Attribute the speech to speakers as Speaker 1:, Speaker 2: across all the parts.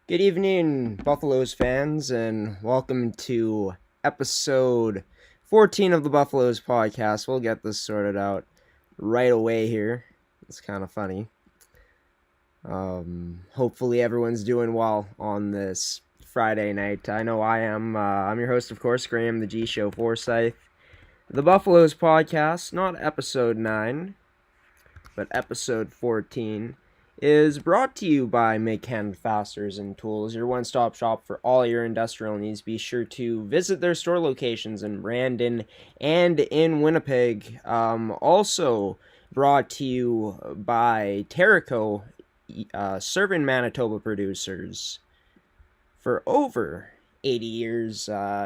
Speaker 1: Good evening, Buffaloes fans, and welcome to episode 14 of the Buffaloes podcast. We'll get this sorted out right away here. It's kind of funny. Hopefully, everyone's doing well on this Friday night. I know I am. I'm your host, of course, Graeme, the G-Show Forsyth. The Buffaloes podcast, not episode 9, but episode 14, is brought to you by Make Hand Fasteners and Tools, your one-stop shop for all your industrial needs. Be sure to visit their store locations in Brandon and in Winnipeg. Also brought to you by Terrico, serving Manitoba producers for over 80 years.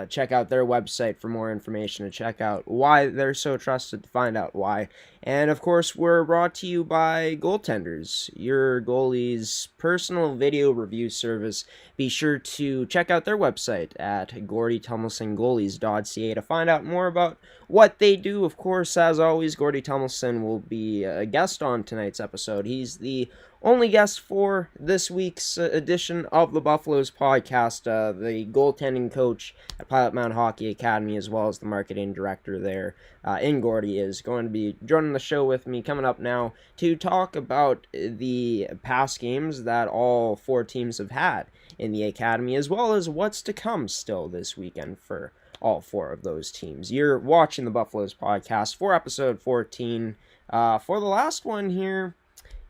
Speaker 1: Check out their website for more information, to check out why they're so trusted, to find out why. And of course, we're brought to you by Goaltenders, your goalie's personal video review service. Be sure to check out their website at Gordie Tumilson goalies.ca to find out more about what they do. Of course, as always, Gordie Tumilson will be a guest on tonight's episode. He's the only guest for this week's edition of the Buffaloes podcast, the goaltending coach at Pilot-Mound Hockey Academy, as well as the marketing director there in Gordie, is going to be joining the show with me coming up now to talk about the past games that all four teams have had in the academy, as well as what's to come still this weekend for all four of those teams. You're watching the Buffaloes podcast for episode 14. For the last one here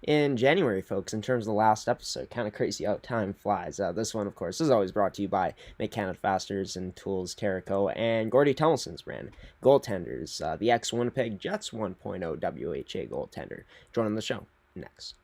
Speaker 1: in January, folks, in terms of the last episode. Kind of crazy how time flies. This one, of course, is always brought to you by Mechanic Fasteners and Tools, Terrico, and Gordie Tumilson's brand, Goaltenders, the ex-Winnipeg Jets 1.0 WHA goaltender. Joining the show next.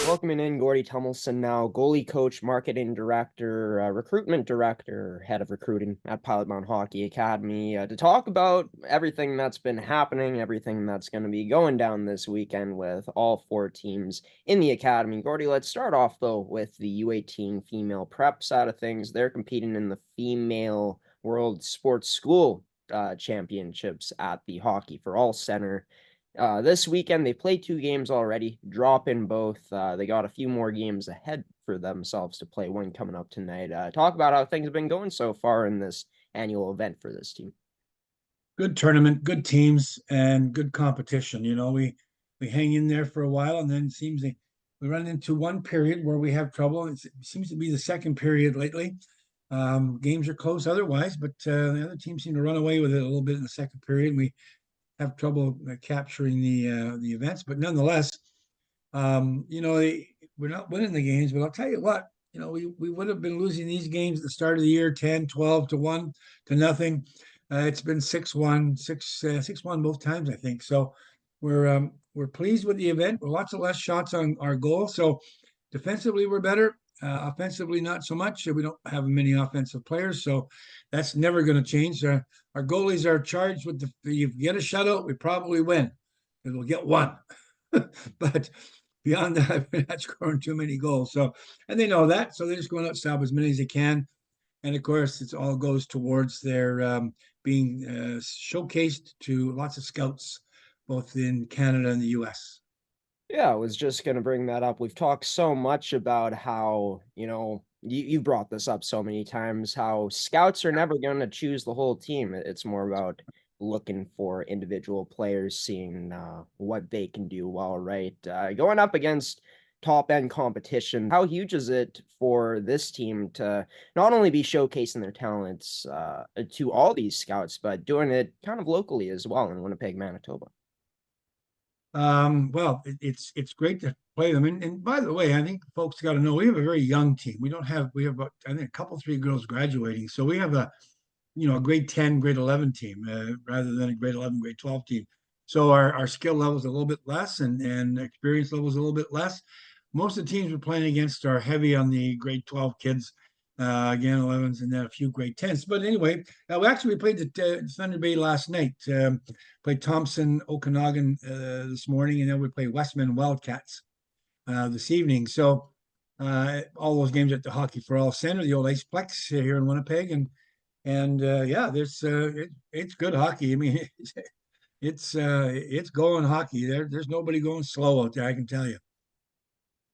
Speaker 1: Welcoming in Gordie Tumilson now, goalie coach, marketing director, recruitment director, head of recruiting at Pilot-Mound Hockey Academy, to talk about everything that's been happening, everything that's going to be going down this weekend with all four teams in the academy. Gordie, let's start off, though, with the U18 female prep side of things. They're competing in the Female World Sports School Championships at the Hockey for All Center. This weekend, they played 2 games already, dropping both. They got a few more games ahead for themselves to play, one coming up tonight. Talk about how things have been going so far in this annual event for this team.
Speaker 2: Good tournament, good teams, and good competition. We hang in there for a while, and then it seems we run into one period where we have trouble. It seems to be the second period lately. Games are close otherwise, but the other teams seem to run away with it a little bit in the second period. We have trouble capturing the events, but nonetheless, we're not winning the games. But I'll tell you what, we would have been losing these games at the start of the year 10, 12 to 1 to nothing. It's been 6-1, 6-1 both times, I think. So we're pleased with the event. We're lots of less shots on our goal. So defensively, we're better. Offensively, not so much. We don't have many offensive players, so that's never going to change. Our goalies are charged with if you get a shutout, we probably win because we'll get one. But beyond that, we're not scoring too many goals. So, and they know that, so they're just going to stop as many as they can. And of course, it all goes towards their being showcased to lots of scouts, both in Canada and the U.S.
Speaker 1: Yeah, I was just going to bring that up. We've talked so much about how, you brought this up so many times, how scouts are never going to choose the whole team. It's more about looking for individual players, seeing what they can do well, right? Going up against top end competition, how huge is it for this team to not only be showcasing their talents to all these scouts, but doing it kind of locally as well in Winnipeg, Manitoba?
Speaker 2: Well, it's great to play them. And by the way, I think folks got to know we have a very young team. We have about, I think, a couple, 3 girls graduating. So we have a grade 10, grade 11 team rather than a grade 11, grade 12 team. So our skill level is a little bit less and experience level is a little bit less. Most of the teams we're playing against are heavy on the grade 12 kids, again, 11s and then a few grade 10s. But anyway, we played the Thunder Bay last night. Played Thompson, Okanagan this morning, and then we played Westman Wildcats this evening. So all those games at the Hockey for All Center, the old Iceplex here in Winnipeg, and yeah, it's good hockey. I mean, it's going hockey. There's nobody going slow out there, I can tell you.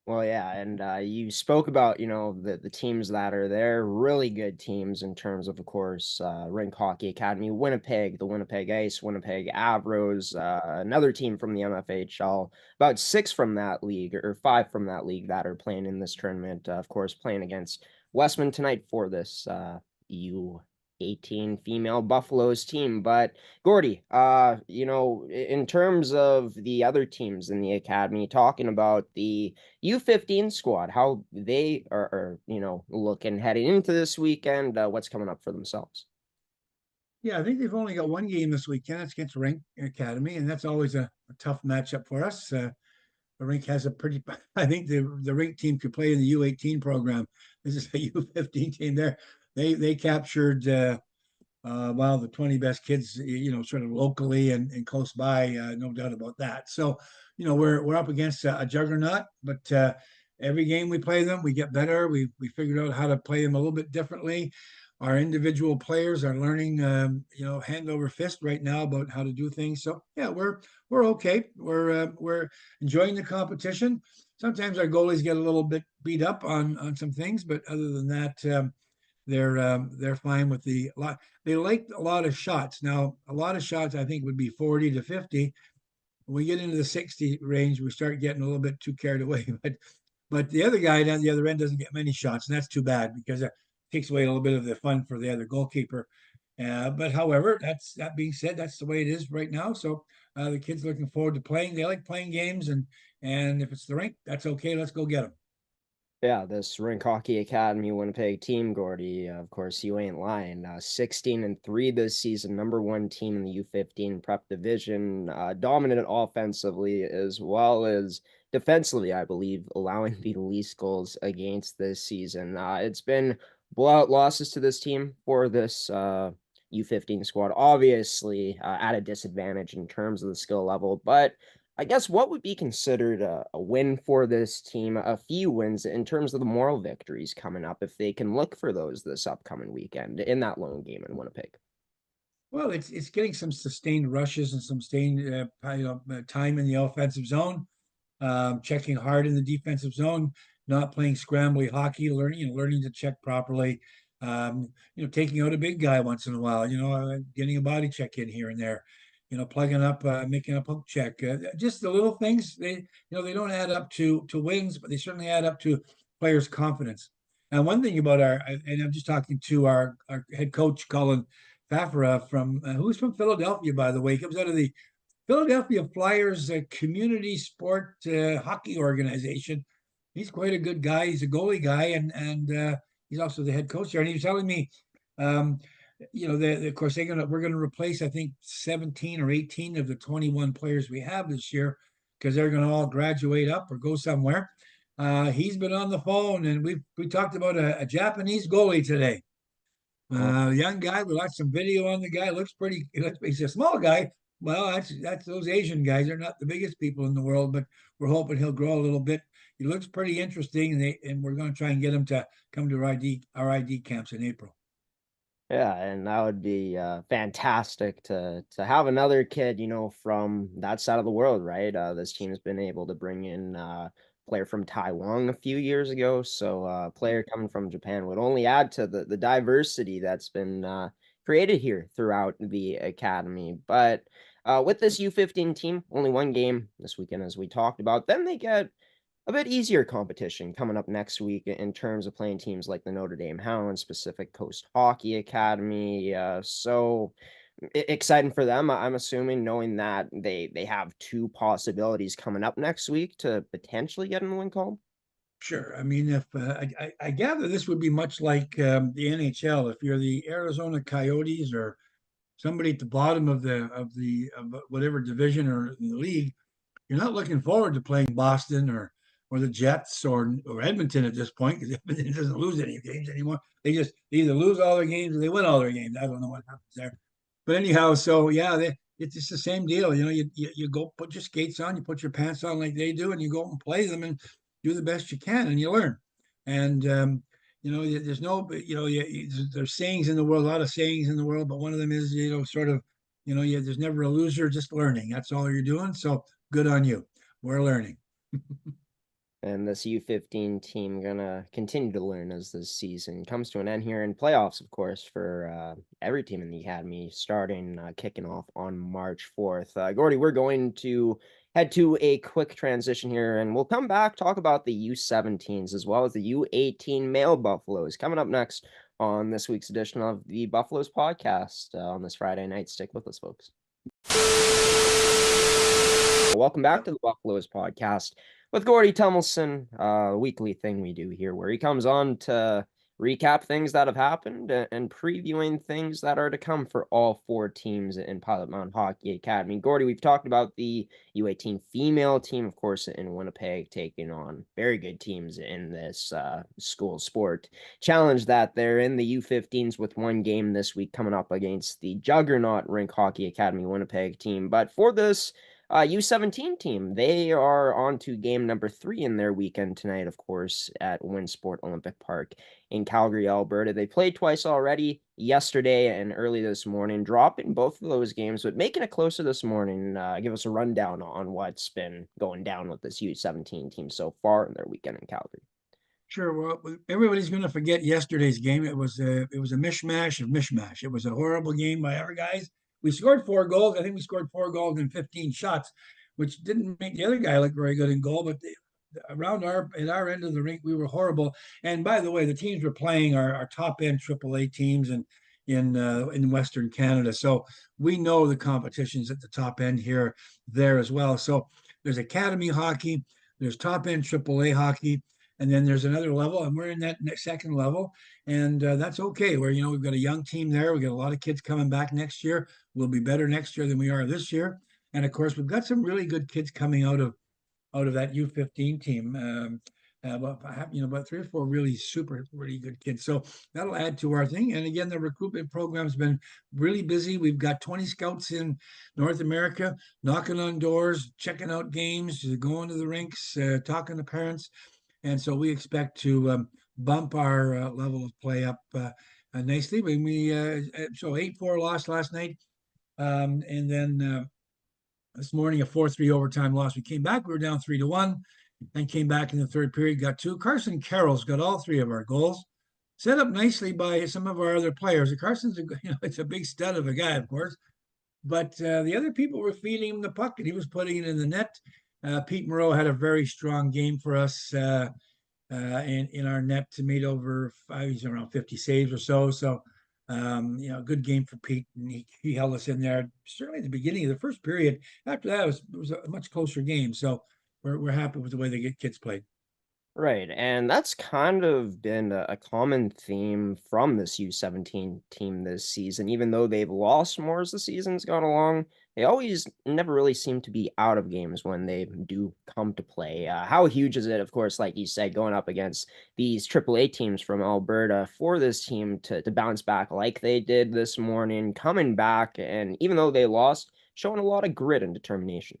Speaker 1: Well, yeah, and you spoke about, the teams that are there, really good teams in terms of course, Rink Hockey Academy, Winnipeg, the Winnipeg Ice, Winnipeg Avros, another team from the MFHL, about six from that league or five from that league that are playing in this tournament. Of course, playing against Westman tonight for this U18 female Buffaloes team. But Gordie, in terms of the other teams in the academy, talking about the U15 squad, how they are looking heading into this weekend, what's coming up for themselves.
Speaker 2: Yeah, I think they've only got one game this weekend. It's against Rink Academy, and that's always a tough matchup for us. The Rink has a pretty, I think the Rink team could play in the U18 program. This is a U15 team there. They captured well, the 20 best kids, sort of locally and close by, no doubt about that. So, we're up against a juggernaut, but every game we play them, we get better. We figured out how to play them a little bit differently. Our individual players are learning, hand over fist right now about how to do things. So yeah, we're okay. We're enjoying the competition. Sometimes our goalies get a little bit beat up on some things, but other than that, they're fine with the lot. They like a lot of shots. Now, a lot of shots I think would be 40 to 50. When we get into the 60 range, we start getting a little bit too carried away. But the other guy down the other end doesn't get many shots, and that's too bad because it takes away a little bit of the fun for the other goalkeeper. But however, that being said, that's the way it is right now. So the kids looking forward to playing. They like playing games, and if it's the rink, that's okay. Let's go get them.
Speaker 1: Yeah, this Rink Hockey Academy Winnipeg team, Gordy, of course, you ain't lying. 16-3 this season, number one team in the U15 prep division, dominant offensively as well as defensively, I believe, allowing the least goals against this season. It's been blowout losses to this team for this U15 squad, obviously at a disadvantage in terms of the skill level, but I guess what would be considered a win for this team, a few wins in terms of the moral victories coming up, if they can look for those this upcoming weekend in that lone game in Winnipeg?
Speaker 2: Well, it's getting some sustained rushes and some sustained time in the offensive zone, checking hard in the defensive zone, not playing scrambly hockey, learning to check properly, taking out a big guy once in a while, getting a body check in here and there, plugging up, making a poke check, just the little things. They don't add up to wins, but they certainly add up to players' confidence. And one thing about and I'm just talking to our head coach, Colin Fafara who's from Philadelphia, by the way. He comes out of the Philadelphia Flyers community sport hockey organization. He's quite a good guy. He's a goalie guy, and he's also the head coach there. And he was telling me, um, of course we're gonna replace I think 17 or 18 of the 21 players we have this year because they're gonna all graduate up or go somewhere. He's been on the phone, and we talked about a Japanese goalie today.
Speaker 1: Oh,
Speaker 2: Young guy. We watched some video on the guy. Looks pretty. He's a small guy. Well, that's those Asian guys. They're not the biggest people in the world, but we're hoping he'll grow a little bit. He looks pretty interesting, and we're going to try and get him to come to our ID camps in April.
Speaker 1: yeah, and that would be fantastic to have another kid, from that side of the world, right? This team's been able to bring in player from Taiwan a few years ago, so a player coming from Japan would only add to the diversity that's been created here throughout the academy. But with this U15 team, only one game this weekend, as we talked about, then they get a bit easier competition coming up next week in terms of playing teams like the Notre Dame Hounds, Pacific Coast Hockey Academy. So exciting for them. I'm assuming, knowing that they have two possibilities coming up next week to potentially get in the win column.
Speaker 2: Sure. I mean, if I gather this would be much like the NHL. If you're the Arizona Coyotes or somebody at the bottom of whatever division or in the league, you're not looking forward to playing Boston or the Jets or Edmonton at this point because Edmonton doesn't lose any games anymore. They either lose all their games or they win all their games. I don't know what happens there. But anyhow, so yeah, it's just the same deal. You go put your skates on, you put your pants on like they do, and you go and play them and do the best you can, and you learn. And there's no, there's sayings in the world, a lot of sayings in the world, but one of them is, sort of, there's never a loser, just learning. That's all you're doing. So good on you. We're learning.
Speaker 1: And this U15 team gonna continue to learn as this season comes to an end here in playoffs, of course, for every team in the academy, starting kicking off on March 4th. Gordie, we're going to head to a quick transition here, and we'll come back talk about the U17s as well as the U18 male Buffaloes coming up next on this week's edition of the Buffaloes podcast on this Friday night. Stick with us, folks. Welcome back to the Buffaloes podcast with Gordie Tumilson, a weekly thing we do here where he comes on to recap things that have happened and previewing things that are to come for all four teams in Pilot-Mound Hockey Academy. Gordie, we've talked about the U18 female team, of course, in Winnipeg, taking on very good teams in this school sport challenge that they're in the U15s with one game this week coming up against the juggernaut Rink Hockey Academy Winnipeg team. But for this U17 team, they are on to game number 3 in their weekend tonight, of course, at Winsport Olympic Park in Calgary, Alberta. They played twice already, yesterday and early this morning, dropping both of those games, but making it closer this morning. Give us a rundown on what's been going down with this U17 team so far in their weekend in Calgary.
Speaker 2: Sure. Well, everybody's going to forget yesterday's game. It was a mishmash of mishmash. It was a horrible game by our guys. We scored 4 goals. I think we scored 4 goals in 15 shots, which didn't make the other guy look very good in goal. But around our end of the rink, we were horrible. And by the way, the teams were playing our top end AAA teams in Western Canada. So we know the competitions at the top end here there as well. So there's academy hockey, there's top end AAA hockey, and then there's another level, and we're in that second level, and that's okay. We've got a young team there. We got a lot of kids coming back next year. We'll be better next year than we are this year, and of course, we've got some really good kids coming out of that U15 team. About 3 or 4 really good kids. So that'll add to our thing. And again, the recruitment program's been really busy. We've got 20 scouts in North America, knocking on doors, checking out games, going to the rinks, talking to parents. And so we expect to bump our level of play up nicely. So 8-4 loss last night, and then this morning a 4-3 overtime loss. We came back. We were down 3-1, and came back in the third period. Got 2. Carson Carroll's got all 3 of our goals, set up nicely by some of our other players. Carson's it's a big stud of a guy, of course, but the other people were feeding him the puck, and he was putting it in the net. Pete Moreau had a very strong game for us. In our net to meet over 5, he's around 50 saves or so. So, good game for Pete, and he held us in there. Certainly at the beginning of the first period. After that, it was a much closer game. So we're happy with the way the kids played.
Speaker 1: Right, and that's kind of been a common theme from this U17 team this season. Even though they've lost more as the season's gone along, they always never really seem to be out of games when they do come to play. How huge is it, of course, like you said, going up against these AAA teams from Alberta for this team to bounce back like they did this morning, coming back, and even though they lost, showing a lot of grit and determination.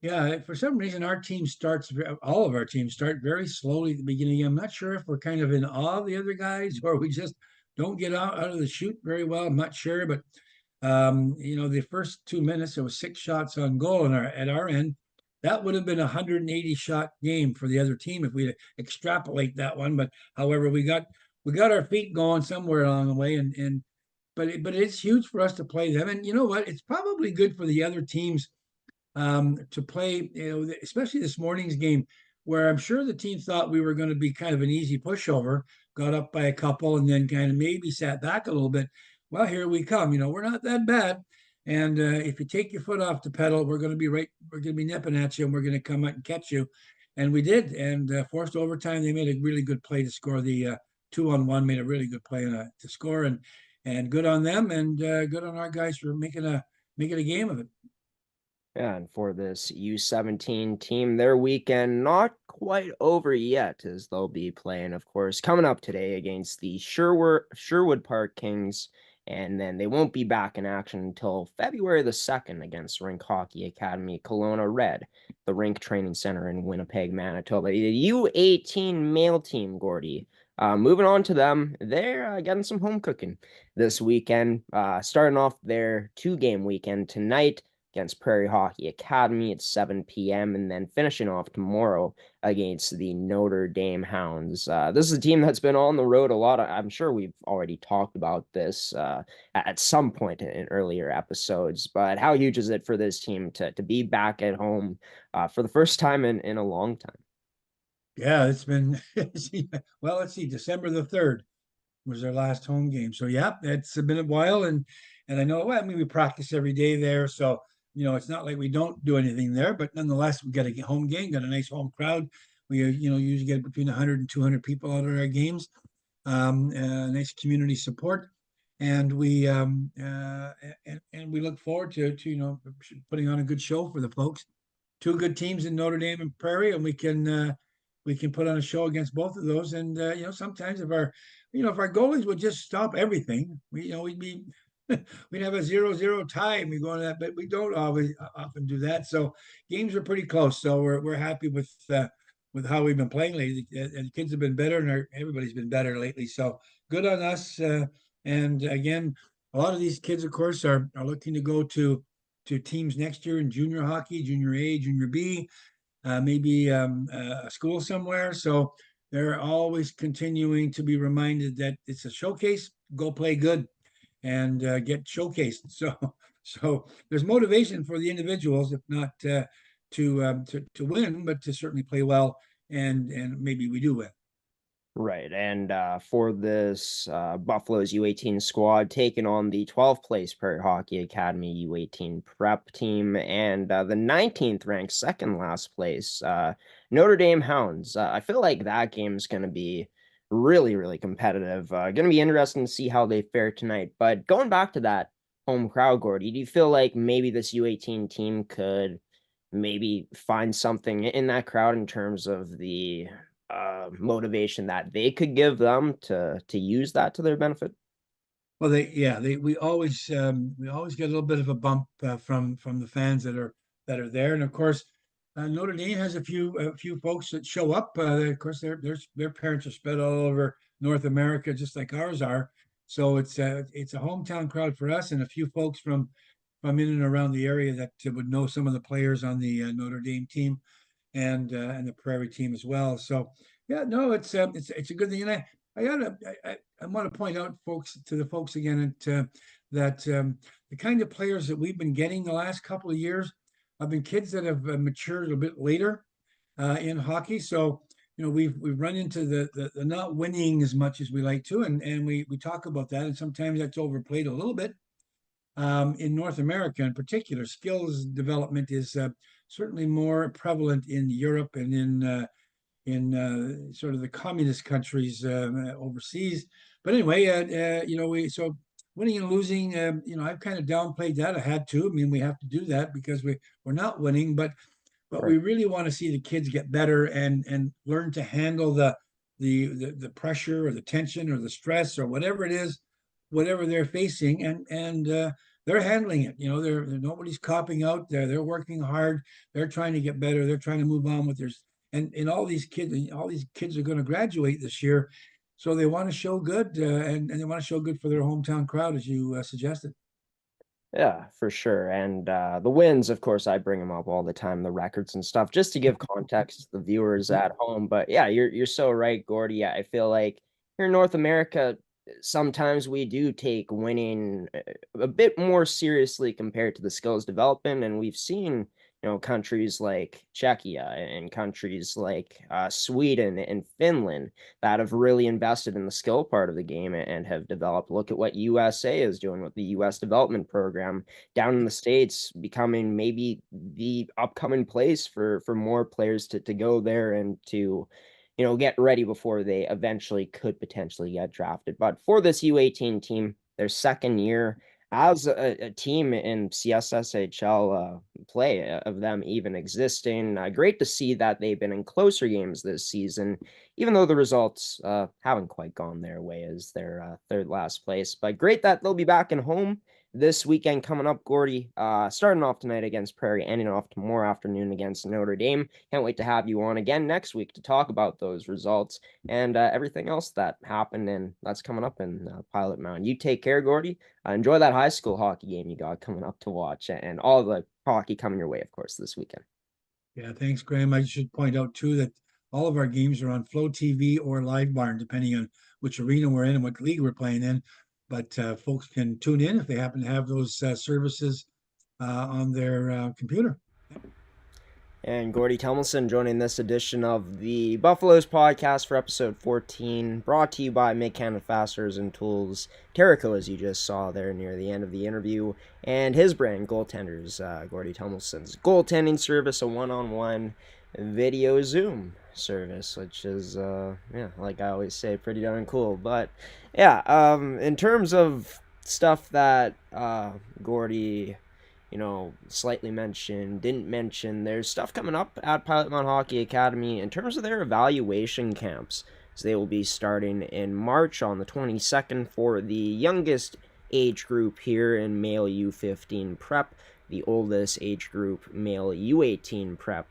Speaker 2: Yeah, for some reason, all of our teams start very slowly at the beginning. I'm not sure if we're kind of in awe of the other guys or we just don't get out of the chute very well. I'm not sure, but the first 2 minutes, there was 6 shots on goal at our end. That would have been a 180 shot game for the other team if we extrapolate that one. But however, we got our feet going somewhere along the way, but it's huge for us to play them. And you know what? It's probably good for the other teams to play, especially this morning's game, where I'm sure the team thought we were going to be kind of an easy pushover, got up by a couple, and then kind of maybe sat back a little bit. Well, here we come. We're not that bad. And if you take your foot off the pedal, we're going to be right. We're going to be nipping at you, and we're going to come out and catch you. And we did. And forced overtime. They made a really good play to score the 2-on-1. Made a really good play to score, and good on them, and good on our guys for making a game of it.
Speaker 1: Yeah, and for this U17 team, their weekend not quite over yet, as they'll be playing, of course, coming up today against the Sherwood Park Kings, and then they won't be back in action until February the 2nd against Rink Hockey Academy Kelowna Red, the Rink Training Center in Winnipeg, Manitoba. The U18 male team, Gordie. Moving on to them, they're getting some home cooking this weekend, starting off their 2-game weekend tonight against Prairie Hockey Academy at 7 p.m. and then finishing off tomorrow against the Notre Dame Hounds. This is a team that's been on the road a lot. I'm sure we've already talked about this at some point in earlier episodes, but how huge is it for this team to be back at home for the first time in a long time?
Speaker 2: Yeah, it's been well, let's see, December the 3rd was their last home game. So yeah, it's been a while, and I know, well, I mean, we practice every day there, so it's not like we don't do anything there, but nonetheless, we got a home game, got a nice home crowd. We usually get between 100 and 200 people out at our games. Nice community support, and we look forward to putting on a good show for the folks. Two good teams in Notre Dame and Prairie, and we can put on a show against both of those. And sometimes if our goalies would just stop everything, we'd be we'd have a 0-0 tie and we go on that, but we don't always often do that. So games are pretty close. So we're happy with how we've been playing lately. And the kids have been better, and everybody's been better lately. So good on us. And again, a lot of these kids, of course, are looking to go to teams next year in junior hockey, junior A, junior B, maybe a school somewhere. So they're always continuing to be reminded that it's a showcase. Go play good and get showcased. So there's motivation for the individuals, if not to win, but to certainly play well, and maybe we do win.
Speaker 1: Right. And for this Buffalo's U18 squad, taking on the 12th place Prairie Hockey Academy U18 prep team and the 19th ranked second last place Notre Dame Hounds. I feel like that game's going to be really, really competitive. Going to be interesting to see how they fare tonight. But going back to that home crowd, Gordy, do you feel like maybe this U18 team could maybe find something in that crowd in terms of the motivation that they could give them to use that to their benefit?
Speaker 2: Well, we always get a little bit of a bump from the fans that are there, and of course, Notre Dame has a few folks that show up. Of course, their parents are spread all over North America, just like ours are. So it's a hometown crowd for us, and a few folks from in and around the area that would know some of the players on the Notre Dame team and the Prairie team as well. So yeah, no, it's a good thing. And I want to point out the folks again that the kind of players that we've been getting the last couple of years have been kids that have matured a bit later in hockey. So we've run into the not winning as much as we like to, and we talk about that, and sometimes that's overplayed a little bit. In North America, in particular, skills development is certainly more prevalent in Europe and in sort of the communist countries overseas. But anyway, we winning and losing. I've kind of downplayed that. I had to. I mean, we have to do that because we're not winning, but we
Speaker 1: Right.
Speaker 2: really want to see the kids get better and learn to handle the pressure or the tension or the stress or whatever it is, whatever they're facing, and they're handling it. Nobody's copping out. They're working hard. They're trying to get better. They're trying to move on with their and all these kids are going to graduate this year, so they want to show good, and they want to show good for their hometown crowd, as you suggested.
Speaker 1: Yeah, for sure. And the wins, of course, I bring them up all the time, the records and stuff, just to give context to the viewers at home. But yeah, you're so right, Gordy. Yeah, I feel like here in North America, sometimes we do take winning a bit more seriously compared to the skills development, and we've seen countries like Czechia and countries like Sweden and Finland that have really invested in the skill part of the game and have developed. Look at what USA is doing with the US development program down in the States, becoming maybe the upcoming place for more players to go there and to get ready before they eventually could potentially get drafted. But for this U18 team, their second year as a team in CSSHL play of them even existing. Great to see that they've been in closer games this season, even though the results haven't quite gone their way as their third last place. But great that they'll be back in home this weekend coming up, Gordy. Starting off tonight against Prairie, ending off tomorrow afternoon against Notre Dame. Can't wait to have you on again next week to talk about those results and everything else that happened and that's coming up in Pilot-Mound. You take care, Gordy. Enjoy that high school hockey game you got coming up to watch and all the hockey coming your way, of course, this weekend.
Speaker 2: Yeah, thanks, Graham. I should point out too that all of our games are on Flow TV or Live Barn, depending on which arena we're in and what league we're playing in. But folks can tune in if they happen to have those services on their computer.
Speaker 1: And Gordie Tumilson joining this edition of the Buffaloes podcast for episode 14, brought to you by Make Canada Fasteners and Tools, Terrico, as you just saw there near the end of the interview, and his brand, Goaltenders, Gordie Tumilson's goaltending service, a one-on-one video Zoom service, which is, like I always say, pretty darn cool. But, in terms of stuff that Gordie slightly didn't mention, there's stuff coming up at Pilot-Mound Hockey Academy in terms of their evaluation camps. So they will be starting in March on the 22nd for the youngest age group here in male U15 prep, the oldest age group male U18 prep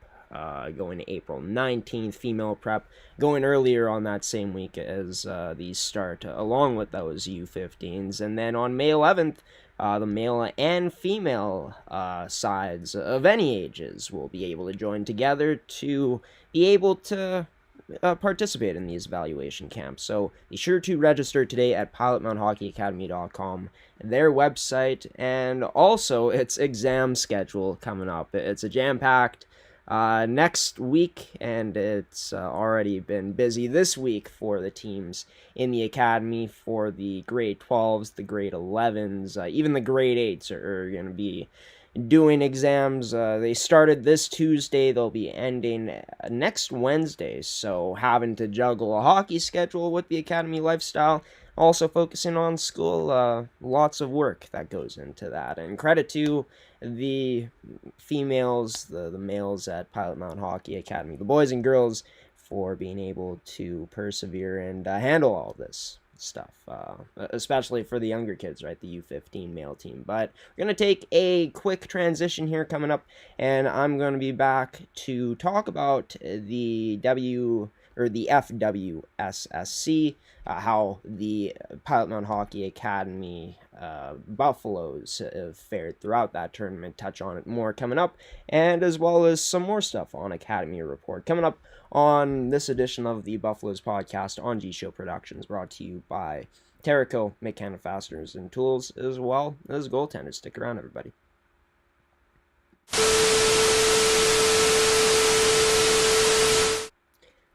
Speaker 1: going to April 19th, female prep going earlier on that same week as these start, along with those U15s. And then on May 11th, the male and female sides of any ages will be able to join together to be able to participate in these evaluation camps. So be sure to register today at pilotmoundhockeyacademy.com, their website, and also its exam schedule coming up. It's a jam-packed next week, and it's already been busy this week for the teams in the academy. For the grade 12s, the grade 11s, even the grade 8s are going to be doing exams. They started this Tuesday, they'll be ending next Wednesday, so having to juggle a hockey schedule with the academy lifestyle, also focusing on school, lots of work that goes into that. And credit to the females, the males at Pilot-Mound Hockey Academy, the boys and girls, for being able to persevere and handle all this stuff, especially for the younger kids, right, the U15 male team. But we're going to take a quick transition here coming up, and I'm going to be back to talk about the FWSSC, how the Pilot-Mound Hockey Academy Buffaloes have fared throughout that tournament. Touch on it more coming up, and as well as some more stuff on Academy Report coming up on this edition of the Buffaloes podcast on G Show Productions, brought to you by Terrico, Make Canada Fasteners and Tools, as well as Goaltenders. Stick around, everybody.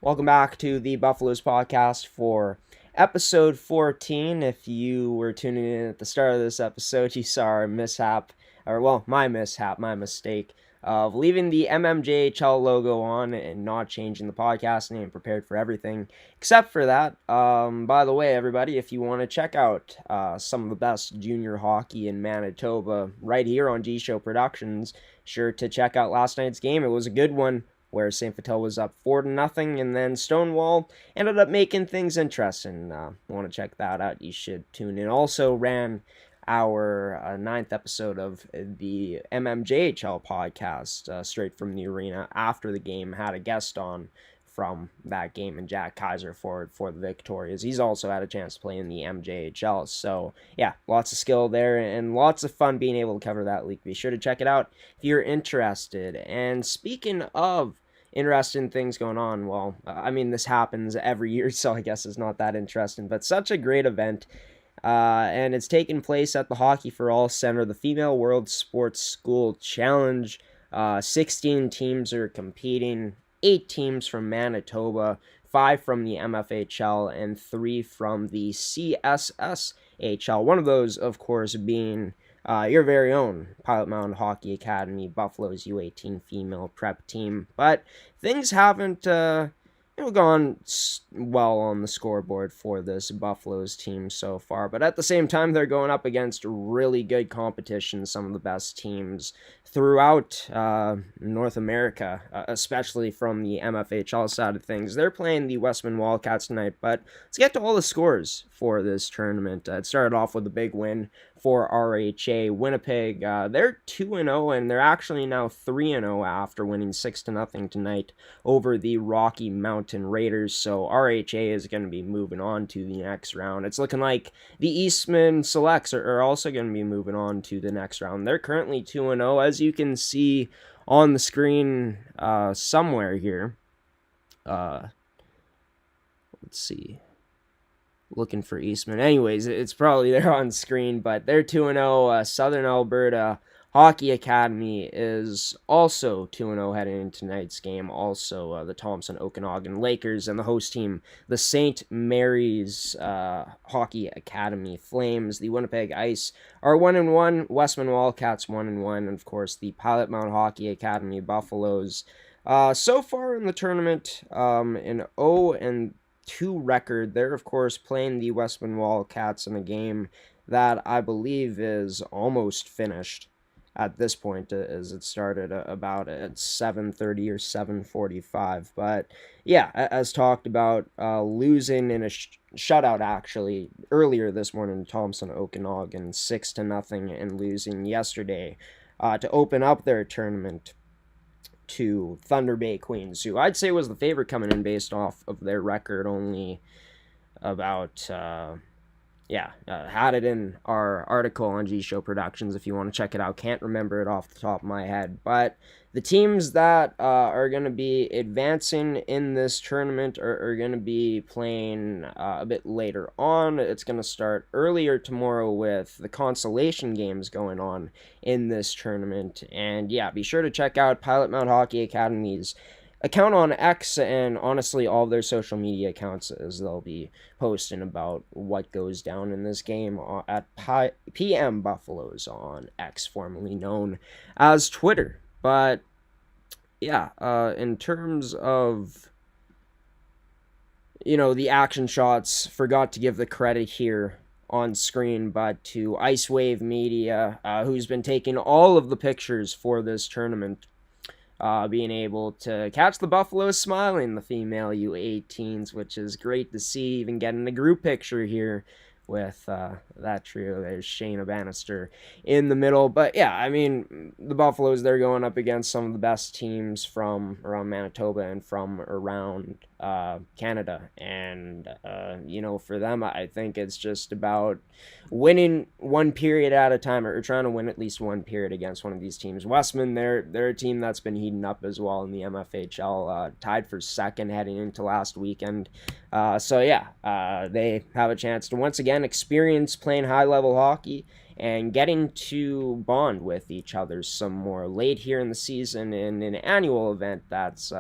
Speaker 1: Welcome back to the Buffaloes podcast for episode 14. If you were tuning in at the start of this episode, you saw our mishap, my mistake of leaving the MMJHL logo on and not changing the podcast name. Prepared for everything except for that. By the way, everybody, if you want to check out some of the best junior hockey in Manitoba right here on G Show Productions, sure to check out last night's game. It was a good one, where St. Vital was up 4-0, and then Stonewall ended up making things interesting. Want to check that out, you should tune in. Also ran our 9th episode of the MMJHL podcast straight from the arena after the game. Had a guest on from that game, and Jack Kaiser for the Victorias. He's also had a chance to play in the MJHL. So yeah, lots of skill there and lots of fun being able to cover that league. Be sure to check it out if you're interested. And speaking of interesting things going on, well, this happens every year, so I guess it's not that interesting, but such a great event. And it's taking place at the Hockey for All Center, the Female World Sports School Challenge. 16 teams are competing, 8 teams from Manitoba, 5 from the MFHL, and 3 from the CSSHL. One of those, of course, being your very own Pilot-Mound Hockey Academy Buffaloes U18 female prep team. But things haven't gone well on the scoreboard for this Buffaloes team so far, but at the same time, they're going up against really good competition, some of the best teams throughout North America, especially from the MFHL side of things. They're playing the Westman Wildcats tonight, but let's get to all the scores for this tournament. It started off with a big win for RHA. Winnipeg, they're 2-0, and they're actually now 3-0 after winning 6-0 tonight over the Rocky Mountain Raiders. So RHA is going to be moving on to the next round. It's looking like the Eastman Selects are also going to be moving on to the next round. They're currently 2-0, as you can see on the screen somewhere here. Let's see. Looking for Eastman. Anyways, it's probably there on screen, but they're 2-0. Southern Alberta Hockey Academy is also 2-0 heading into tonight's game. Also, the Thompson Okanagan Lakers and the host team, the St. Mary's Hockey Academy Flames. The Winnipeg Ice are 1-1. Westman Wildcats 1-1. And, of course, the Pilot-Mound Hockey Academy Buffaloes. So far in the tournament, an 0-2 record. They're, of course, playing the Westman Wildcats in a game that I believe is almost finished at this point, as it started about at 7:30 or 7:45. But yeah, as talked about, losing in a shutout actually earlier this morning to Thompson Okanagan 6-0, and losing yesterday to open up their tournament to Thunder Bay Queens, who I'd say was the favorite coming in based off of their record. Only about had it in our article on G Show Productions if you want to check it out. Can't remember it off the top of my head, but the teams that are going to be advancing in this tournament are going to be playing a bit later on. It's going to start earlier tomorrow with the consolation games going on in this tournament. And yeah, be sure to check out Pilot-Mound Hockey Academy's account on X, and honestly all their social media accounts, as they'll be posting about what goes down in this game at PM Buffaloes on X, formerly known as Twitter. But yeah, in terms of the action shots, forgot to give the credit here on screen, but to Ice Wave Media, who's been taking all of the pictures for this tournament. Being able to catch the Buffaloes smiling, the female U18s, which is great to see, even getting a group picture here with that trio. There's Shayna Bannister in the middle. But yeah, I mean, the Buffaloes, they're going up against some of the best teams from around Manitoba and from around Canada. And, for them, I think it's just about winning one period at a time, or trying to win at least one period against one of these teams. Westman, they're a team that's been heating up as well in the MFHL, tied for second heading into last weekend. They have a chance to once again experience playing high-level hockey and getting to bond with each other some more late here in the season in an annual event that's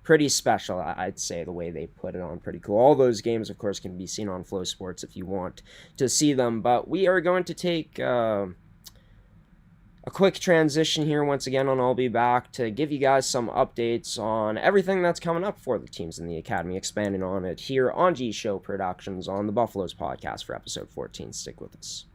Speaker 1: pretty special, I'd say. The way they put it on, pretty cool. All those games, of course, can be seen on Flow Sports if you want to see them, but we are going to take a quick transition here once again, and I'll be back to give you guys some updates on everything that's coming up for the teams in the Academy, expanding on it here on G Show Productions on the Buffaloes podcast for episode 14. Stick with us.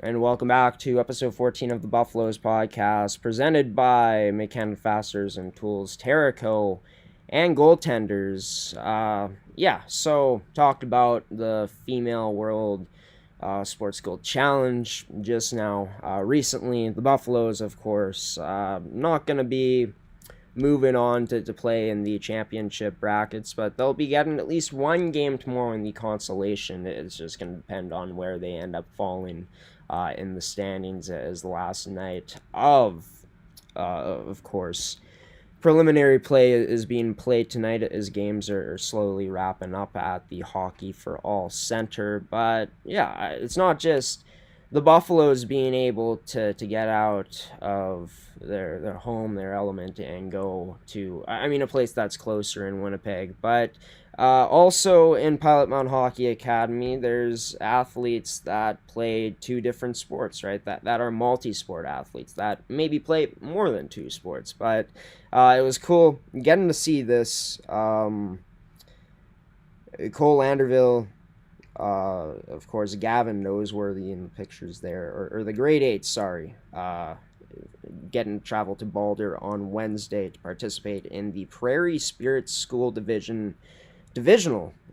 Speaker 1: And welcome back to episode 14 of the Buffaloes podcast, presented by Mechanic Fasteners and Tools, Terraco, and Goaltenders. So talked about the Female World Sports Gold Challenge just now. Recently, the Buffaloes, of course, not going to be moving on to play in the championship brackets, but they'll be getting at least one game tomorrow in the consolation. It's just going to depend on where they end up falling in the standings as the last night of course, preliminary play is being played tonight as games are slowly wrapping up at the Hockey for All Center. But yeah, it's not just the Buffaloes being able to get out of their home, their element, and go to, I mean, a place that's closer in Winnipeg, but also in Pilot-Mound Hockey Academy, there's athletes that play two different sports, right? That are multi-sport athletes that maybe play more than two sports. But it was cool getting to see this. Cole Landerville, of course, Gavin Noseworthy in the pictures there, or the grade 8, sorry, getting to travel to Boulder on Wednesday to participate in the Prairie Spirit School divisional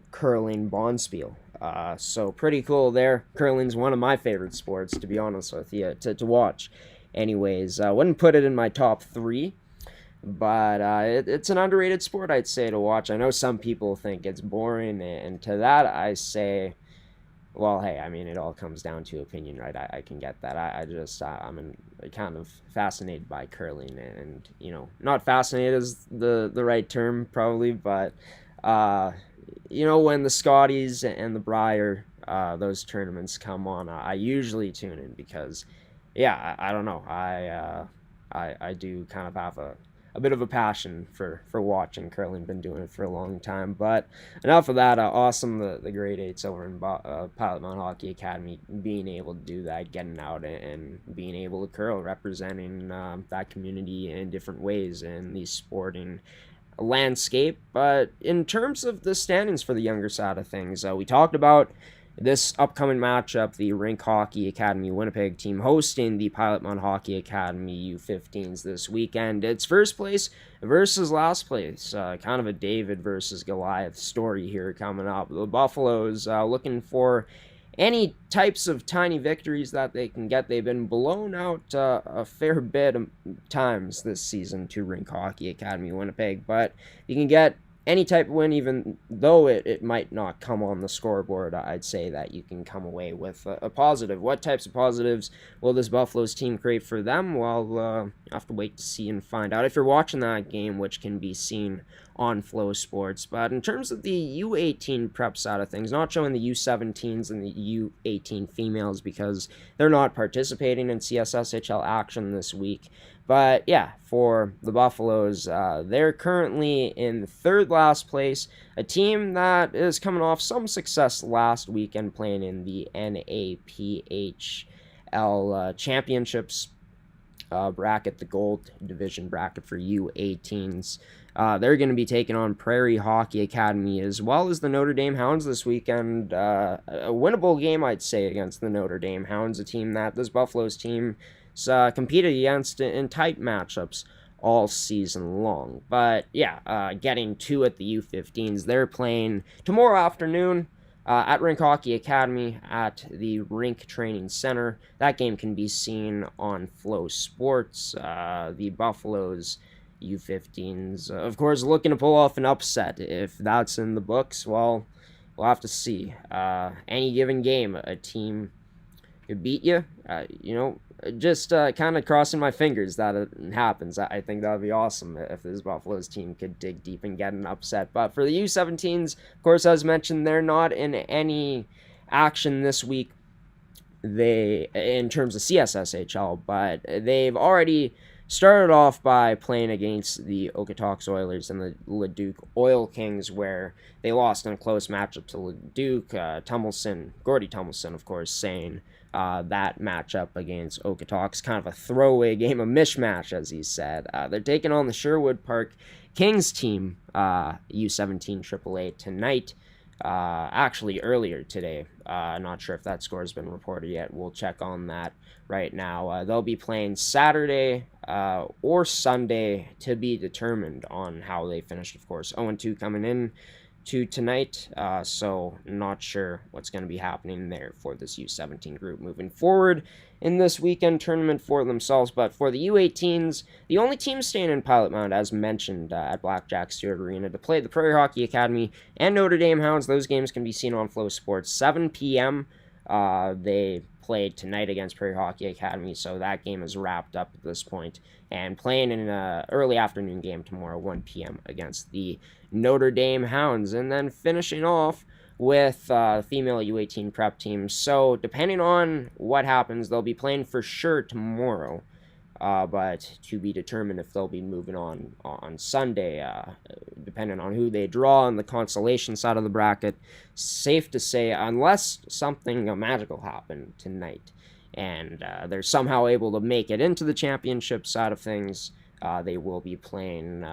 Speaker 1: curling bonspiel. So pretty cool there. Curling's one of my favorite sports, to be honest with you, to watch. Anyways, I wouldn't put it in my top 3, but it's an underrated sport, I'd say, to watch. I know some people think it's boring, and to that I say, well, hey, I mean, it all comes down to opinion, right? I can get that. I'm kind of fascinated by curling, and not fascinated is the right term probably, but when the Scotties and the Brier, those tournaments come on, I usually tune in because, yeah, I don't know, I do kind of have a bit of a passion for watching curling. Been doing it for a long time. But enough of that. Awesome, the grade 8s over in Pilot-Mound Hockey Academy being able to do that, getting out and being able to curl, representing that community in different ways in the sporting landscape. But in terms of the standings for the younger side of things, we talked about this upcoming matchup, the Rink Hockey Academy Winnipeg team hosting the Pilot-Mound Hockey Academy U15s this weekend. It's first place versus last place. Kind of a David versus Goliath story here coming up. The Buffaloes looking for any types of tiny victories that they can get. They've been blown out a fair bit of times this season to Rink Hockey Academy Winnipeg, but you can get any type of win, even though it might not come on the scoreboard. I'd say that you can come away with a positive. What types of positives will this Buffaloes team create for them? Well, you have to wait to see and find out if you're watching that game, which can be seen on Flow Sports. But in terms of the U18 prep side of things, not showing the U17s and the U18 females because they're not participating in CSSHL action this week. But yeah, for the Buffaloes, they're currently in third last place, a team that is coming off some success last weekend playing in the NAPHL Championships bracket, the gold division bracket for U18s. They're going to be taking on Prairie Hockey Academy as well as the Notre Dame Hounds this weekend. A winnable game, I'd say, against the Notre Dame Hounds, a team that this Buffaloes team competed against in tight matchups all season long. But yeah, getting to at the U15s, they're playing tomorrow afternoon at Rink Hockey Academy at the Rink Training Center. That game can be seen on Flow Sports. The Buffaloes U15s, of course, looking to pull off an upset. If that's in the books, well, we'll have to see. Any given game, a team could beat you. Just kind of crossing my fingers that it happens. I think that would be awesome if this Buffaloes team could dig deep and get an upset. But for the U17s, of course, as mentioned, they're not in any action this week. In terms of CSSHL, but they've already started off by playing against the Okotoks Oilers and the Leduc Oil Kings, where they lost in a close matchup to Leduc. Gordie Tumilson, of course, saying that matchup against Okotoks, kind of a throwaway game, a mishmash, as he said. They're taking on the Sherwood Park Kings team, U17 AAA tonight. Actually, earlier today. Not sure if that score has been reported yet. We'll check on that right now. They'll be playing Saturday or Sunday to be determined on how they finished. Of course, 0-2 coming in to tonight, so not sure what's going to be happening there for this U17 group moving forward in this weekend tournament for themselves. But for the U18s, the only team staying in Pilot-Mound, as mentioned, at Blackjack Stewart Arena to play the Prairie Hockey Academy and Notre Dame Hounds. Those games can be seen on Flow Sports, 7 p.m. They played tonight against Prairie Hockey Academy, so that game is wrapped up at this point, and playing in an early afternoon game tomorrow, 1 p.m. against the Notre Dame Hounds, and then finishing off with female U18 prep teams. So depending on what happens, they'll be playing for sure tomorrow. But to be determined if they'll be moving on Sunday, depending on who they draw on the consolation side of the bracket. Safe to say, unless something magical happened tonight, and they're somehow able to make it into the championship side of things, they will be playing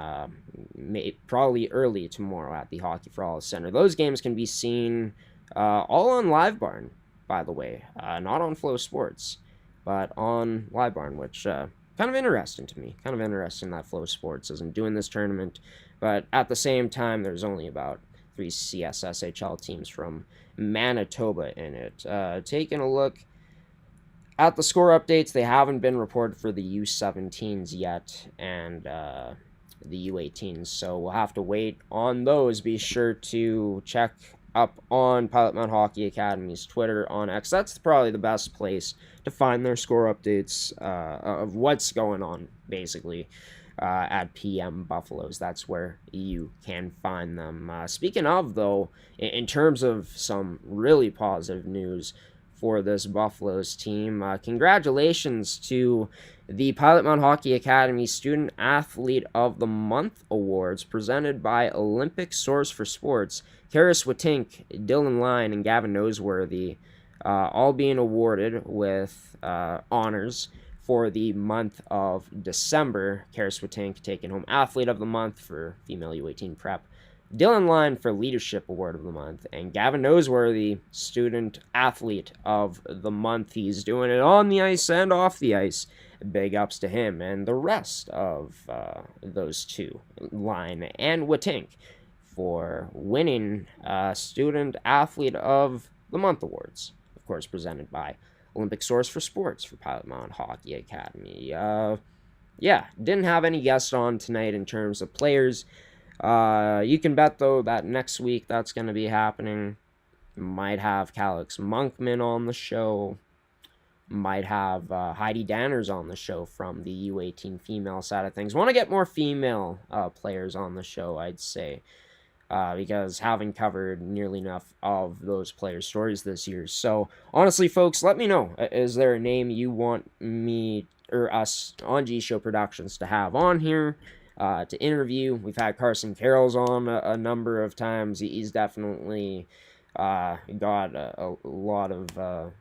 Speaker 1: probably early tomorrow at the Hockey for All Center. Those games can be seen all on Live Barn, by the way, not on Flow Sports, but on Live Barn, which kind of interesting to me. Kind of interesting that Flow Sports isn't doing this tournament, but at the same time, there's only about 3 CSSHL teams from Manitoba in it. Taking a look at the score updates, they haven't been reported for the U17s yet, and the U18s, so we'll have to wait on those. Be sure to check up on Pilot-Mound Hockey Academy's Twitter on X. That's probably the best place to find their score updates of what's going on, basically, at PM Buffaloes. That's where you can find them. Speaking of, though, in terms of some really positive news for this Buffaloes team, congratulations to the Pilot-Mound Hockey Academy Student Athlete of the Month Awards presented by Olympic Source for Sports. Karis Watink, Dylan Line, and Gavin Noseworthy all being awarded with honors for the month of December. Karis Watink taking home Athlete of the Month for female U18 prep. Dylan Line for Leadership Award of the Month, and Gavin Noseworthy, Student Athlete of the Month. He's doing it on the ice and off the ice. Big ups to him and the rest of those two, Line and Watink, for winning Student Athlete of the Month awards. Of course, presented by Olympic Source for Sports for Pilot-Mound Hockey Academy. Didn't have any guests on tonight in terms of players. You can bet, though, that next week that's going to be happening. Might have Calix Monkman on the show. Might have Heidi Danners on the show from the U18 female side of things. Want to get more female players on the show, I'd say, because having covered nearly enough of those players' stories this year. So, honestly, folks, let me know. Is there a name you want me or us on G Show Productions to have on here to interview? We've had Carson Carroll's on a number of times. He's definitely got a lot of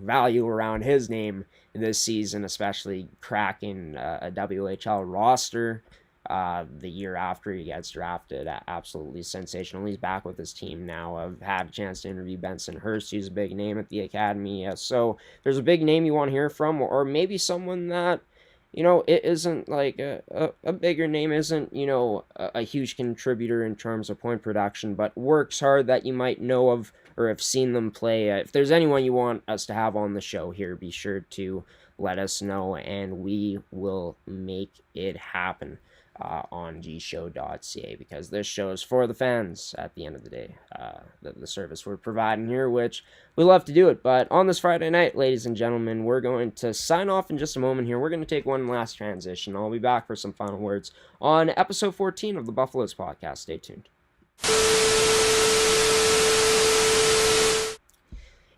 Speaker 1: value around his name this season, especially cracking a WHL roster the year after he gets drafted. Absolutely sensational. He's back with his team now. I've had a chance to interview Benson Hurst, who's a big name at the academy. So there's a big name you want to hear from, or maybe someone that it isn't like a bigger name, isn't, a huge contributor in terms of point production, but works hard that you might know of or have seen them play. If there's anyone you want us to have on the show here, be sure to let us know, and we will make it happen on gshow.ca, because this show is for the fans at the end of the day. The service we're providing here, which we love to do it. But on this Friday night, ladies and gentlemen, we're going to sign off in just a moment here. We're going to take one last transition. I'll be back for some final words on episode 14 of the Buffaloes podcast. Stay tuned.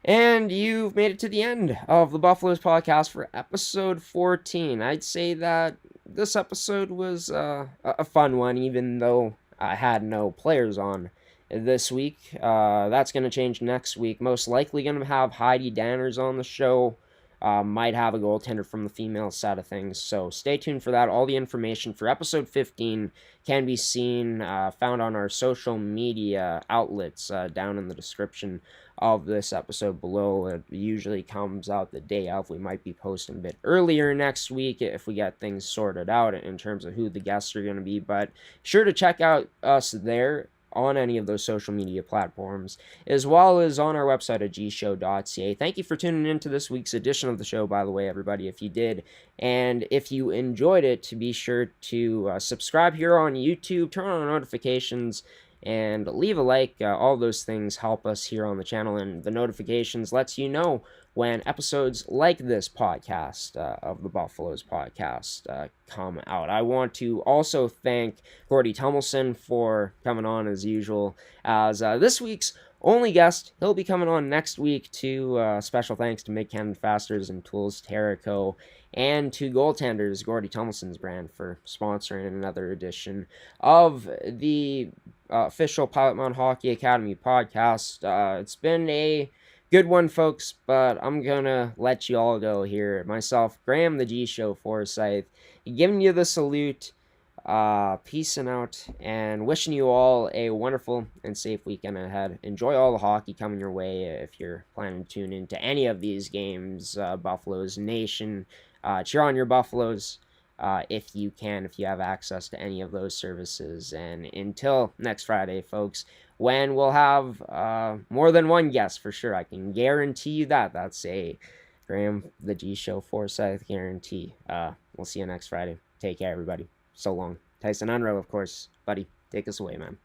Speaker 1: And you've made it to the end of the Buffaloes podcast for episode 14. I'd say that this episode was a fun one, even though I had no players on this week. That's going to change next week. Most likely going to have Heidi Danners on the show. Might have a goaltender from the female side of things. So stay tuned for that. All the information for episode 15 can be seen, found on our social media outlets down in the description of this episode below. It usually comes out the day of. We might be posting a bit earlier next week if we get things sorted out in terms of who the guests are going to be. But sure to check out us there on any of those social media platforms, as well as on our website at gshow.ca. Thank you for tuning in to this week's edition of the show, by the way, everybody, if you did. And if you enjoyed it, be sure to subscribe here on YouTube, turn on notifications, and leave a like. All those things help us here on the channel, and the notifications lets you know when episodes like this podcast of the Buffaloes podcast come out. I want to also thank Gordie Tumilson for coming on as usual as this week's only guest. He'll be coming on next week too. Special thanks to Make Cannon Fasters and Tools Terrico, and to Goaltenders, Gordie Tumilson's brand, for sponsoring another edition of the official Pilot-Mound Hockey Academy podcast. It's been a good one, folks, but I'm gonna let you all go here. Myself, Graeme the G Show Forsyth, giving you the salute, peacing out, and wishing you all a wonderful and safe weekend ahead. Enjoy all the hockey coming your way if you're planning to tune into any of these games. Buffaloes Nation, cheer on your Buffaloes. If you can, if you have access to any of those services. And until next Friday, folks, when we'll have more than one guest for sure. I can guarantee you that. That's a Graeme the G Show Forsyth guarantee. We'll see you next Friday. Take care, everybody. So long. Tyson Unrow, of course. Buddy, take us away, man.